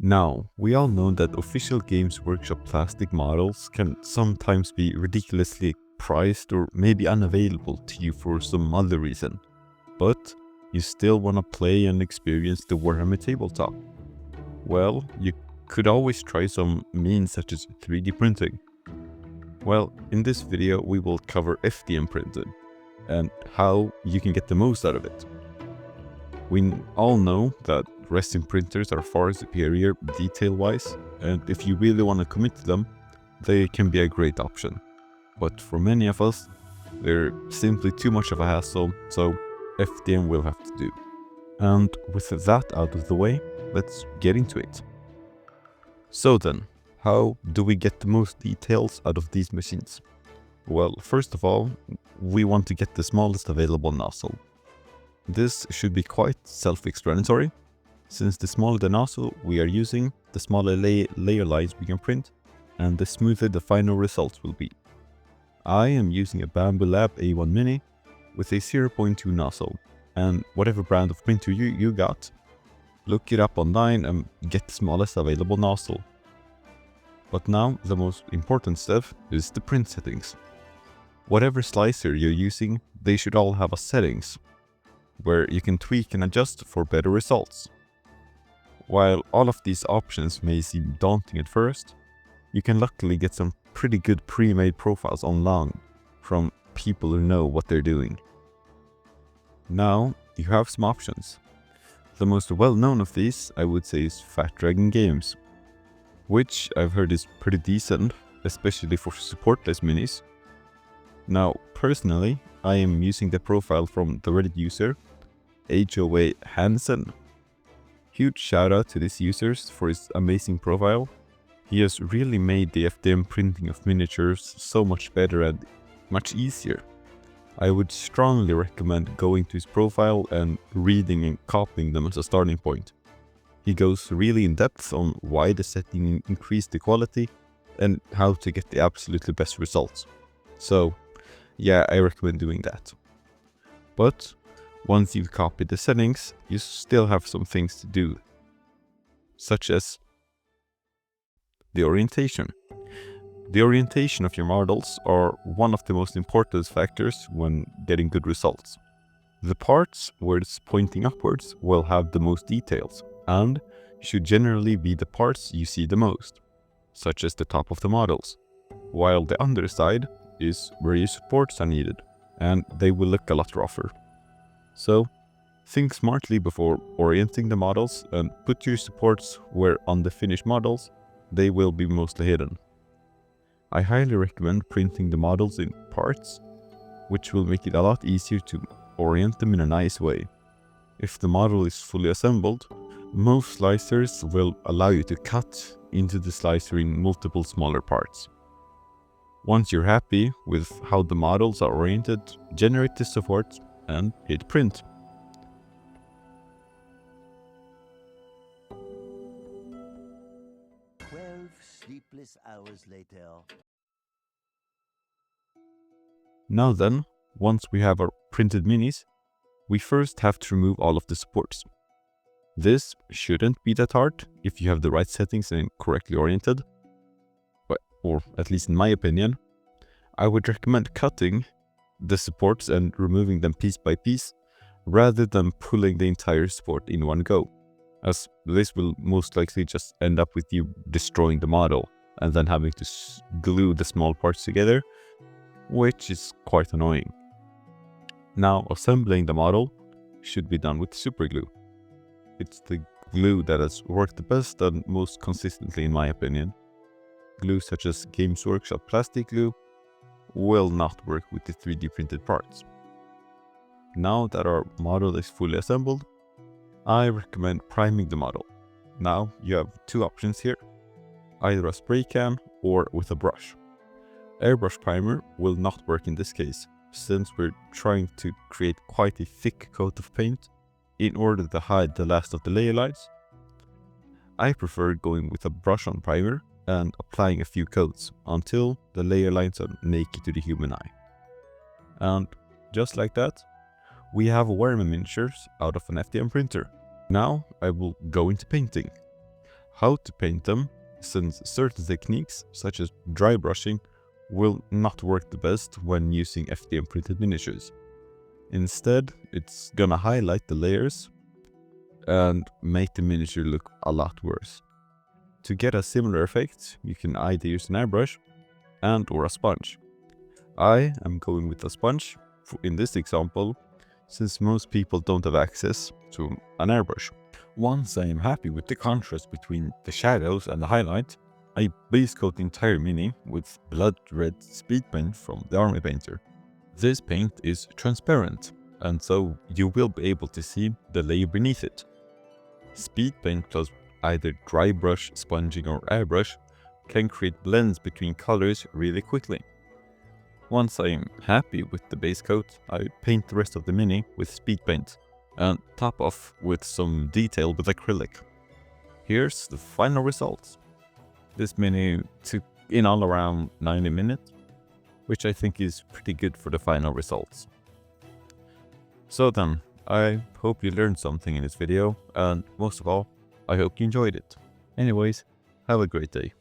Now, we all know that official Games Workshop plastic models can sometimes be ridiculously priced or maybe unavailable to you for some other reason, but you still want to play and experience the Warhammer tabletop. Well, you could always try some means such as 3D printing. Well, in this video we will cover FDM printing and how you can get the most out of it. We all know that resin printers are far superior detail-wise, and if you really want to commit to them, they can be a great option. But for many of us, they're simply too much of a hassle, so FDM will have to do. And with that out of the way, let's get into it. So then, how do we get the most details out of these machines? Well, first of all, we want to get the smallest available nozzle. This should be quite self-explanatory. Since the smaller the nozzle we are using, the smaller layer lines we can print, and the smoother the final results will be. I am using a Bambu Lab A1 Mini with a 0.2 nozzle, and whatever brand of printer you got, look it up online and get the smallest available nozzle. But now the most important step is the print settings. Whatever slicer you're using, they should all have a settings where you can tweak and adjust for better results. While all of these options may seem daunting at first, you can luckily get some pretty good pre-made profiles online from people who know what they're doing. Now you have some options. The most well-known of these, I would say, is Fat Dragon Games, which I've heard is pretty decent, especially for supportless minis. Now, personally, I am using the profile from the Reddit user, HOA Hansen. Huge shout out to this user for his amazing profile. He has really made the FDM printing of miniatures so much better and much easier. I would strongly recommend going to his profile and reading and copying them as a starting point. He goes really in depth on why the setting increased the quality and how to get the absolutely best results. So yeah, I recommend doing that. But once you've copied the settings, you still have some things to do, such as the orientation. The orientation of your models are one of the most important factors when getting good results. The parts where it's pointing upwards will have the most details and should generally be the parts you see the most, such as the top of the models, while the underside is where your supports are needed, and they will look a lot rougher. So, think smartly before orienting the models and put your supports where on the finished models they will be mostly hidden. I highly recommend printing the models in parts, which will make it a lot easier to orient them in a nice way. If the model is fully assembled, most slicers will allow you to cut into the slicer in multiple smaller parts. Once you're happy with how the models are oriented, generate the supports and hit print. Sleepless hours later. Now then, once we have our printed minis, we first have to remove all of the supports. This shouldn't be that hard if you have the right settings and correctly oriented, or at least in my opinion. I would recommend cutting the supports and removing them piece by piece, rather than pulling the entire support in one go, as this will most likely just end up with you destroying the model and then having to glue the small parts together, which is quite annoying. Now, assembling the model should be done with super glue. It's the glue that has worked the best and most consistently in my opinion. Glue such as Games Workshop plastic glue will not work with the 3D printed parts. Now that our model is fully assembled, I recommend priming the model. Now you have two options here, either a spray can or with a brush. Airbrush primer will not work in this case, since we're trying to create quite a thick coat of paint in order to hide the last of the layer lines. I prefer going with a brush on primer and applying a few coats until the layer lines are naked to the human eye. And just like that, we have Warhammer miniatures out of an FDM printer. Now I will go into painting. how to paint them, since certain techniques, such as dry brushing, will not work the best when using FDM printed miniatures. Instead, it's gonna highlight the layers and make the miniature look a lot worse. To get a similar effect, you can either use an airbrush or a sponge. I am going with a sponge in this example, since most people don't have access to an airbrush. Once I am happy with the contrast between the shadows and the highlight, I base coat the entire mini with blood red speed paint from the army painter. This paint is transparent, and so you will be able to see the layer beneath it. Speed paint plus either dry brush, sponging or airbrush can create blends between colors really quickly. Once I am happy with the base coat, I paint the rest of the mini with speed paint and top off with some detail with acrylic. Here's the final result. This mini took in all around 90 minutes, which I think is pretty good for the final results. So then, I hope you learned something in this video, and most of all, I hope you enjoyed it. Anyways, have a great day.